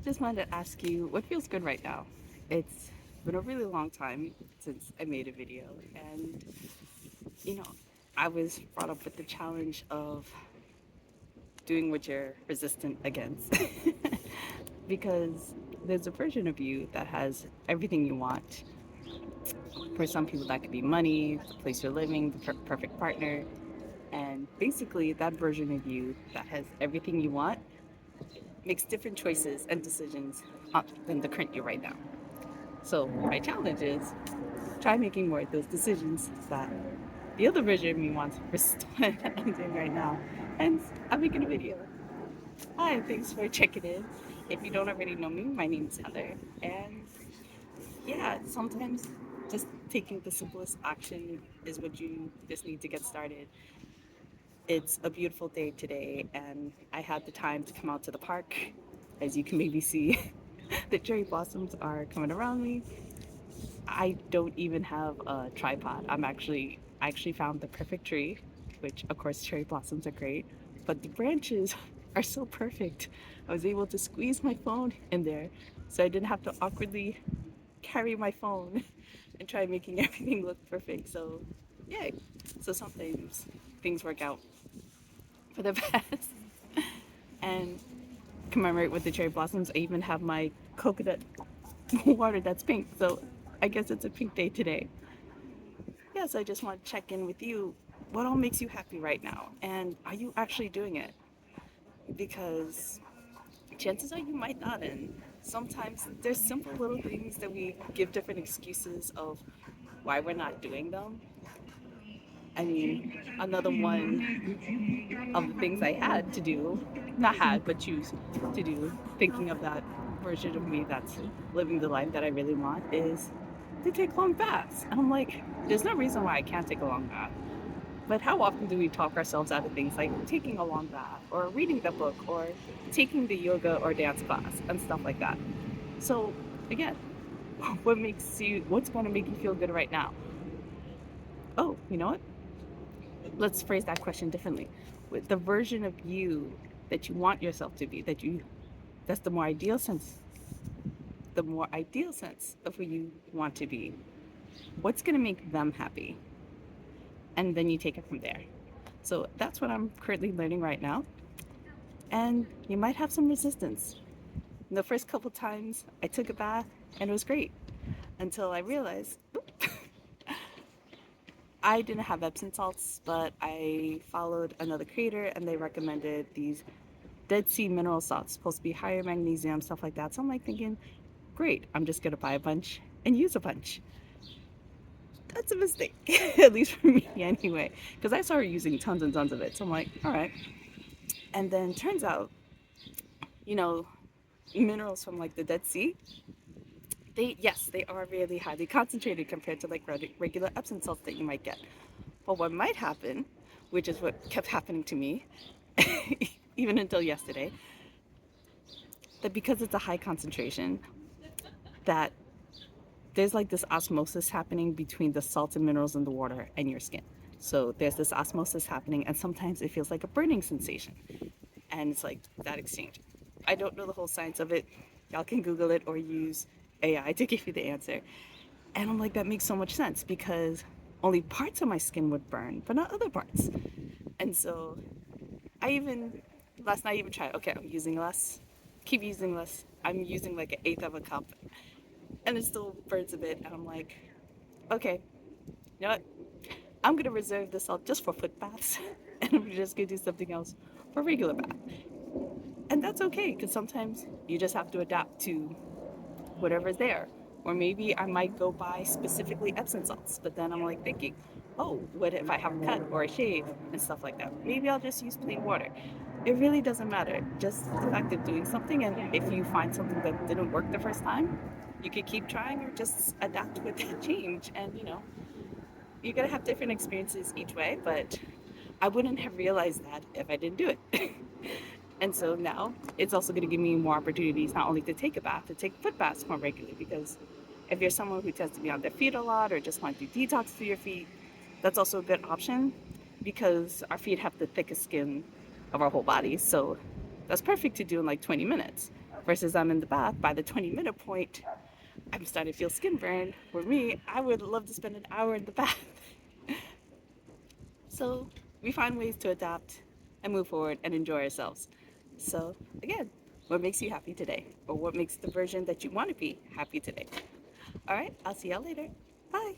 Just wanted to ask you what feels good right now. It's been a really long time since I made a video, and you know, I was brought up with the challenge of doing what you're resistant against because there's a version of you that has everything you want. For some people, that could be money, the place you're living, the perfect partner, and basically, that version of you that has everything you want makes different choices and decisions than the current you right now. So my challenge is try making more of those decisions that the other version of me wants versus what I'm doing right now. And I'm making a video. Hi, thanks for checking in. If you don't already know me, my name is Heather. And yeah, sometimes just taking the simplest action is what you just need to get started. It's a beautiful day today, and I had the time to come out to the park. As you can maybe see, the cherry blossoms are coming around me. I don't even have a tripod. I actually found the perfect tree, which of course cherry blossoms are great, but the branches are so perfect. I was able to squeeze my phone in there, so I didn't have to awkwardly carry my phone and try making everything look perfect. So, yay. So sometimes things work out for the best. And commemorate with the cherry blossoms, I even have my coconut water that's pink. So I guess it's a pink day today. Yes, I just want to check in with you. What all makes you happy right now? And are you actually doing it? Because chances are you might not. And sometimes there's simple little things that we give different excuses of why we're not doing them. I mean, another one of the things I had to do, not had, but choose to do, thinking of that version of me that's living the life that I really want, is to take long baths. And I'm like, there's no reason why I can't take a long bath. But how often do we talk ourselves out of things like taking a long bath or reading the book or taking the yoga or dance class and stuff like that? So, again, what's going to make you feel good right now? Oh, you know what? Let's phrase that question differently. With the version of you that you want yourself to be, that's the more ideal sense of who you want to be. What's going to make them happy? And then you take it from there. So that's what I'm currently learning right now. And you might have some resistance. The first couple times I took a bath and it was great until I realized I didn't have Epsom salts, but I followed another creator and they recommended these Dead Sea mineral salts, supposed to be higher magnesium, stuff like that. So I'm like thinking, great, I'm just gonna buy a bunch and use a bunch. That's a mistake, at least for me anyway, because I started using tons and tons of it. So I'm like, all right. And then turns out, you know, minerals from like the Dead Sea, yes, they are really highly concentrated compared to like regular Epsom salts that you might get. But what might happen, which is what kept happening to me, even until yesterday, that because it's a high concentration, that there's like this osmosis happening between the salts and minerals in the water and your skin. So there's this osmosis happening, and sometimes it feels like a burning sensation. And it's like that exchange. I don't know the whole science of it. Y'all can Google it or use AI to give you the answer. And I'm like, that makes so much sense because only parts of my skin would burn, but not other parts. And so I even, last night, I even tried, okay, I'm using less, keep using less. I'm using like an eighth of a cup and it still burns a bit. And I'm like, okay, you know what? I'm gonna reserve this salt just for foot baths, and I'm just gonna do something else for regular bath. And that's okay, because sometimes you just have to adapt to whatever's there. Or maybe I might go buy specifically Epsom salts, but then I'm like thinking, oh, what if I have a cut or a shave and stuff like that? Maybe I'll just use plain water. It really doesn't matter. Just the fact of doing something, and if you find something that didn't work the first time, you could keep trying or just adapt with that change. And you're gonna have different experiences each way, but I wouldn't have realized that if I didn't do it. And so now it's also going to give me more opportunities not only to take a bath, to take foot baths more regularly. Because if you're someone who tends to be on their feet a lot or just want to do detox to your feet, that's also a good option because our feet have the thickest skin of our whole body. So that's perfect to do in like 20 minutes. versus I'm in the bath by the 20-minute point, I'm starting to feel skin burn. For me, I would love to spend an hour in the bath. So we find ways to adapt and move forward and enjoy ourselves. So again, what makes you happy today? Or what makes the version that you want to be happy today? All right, I'll see y'all later. Bye.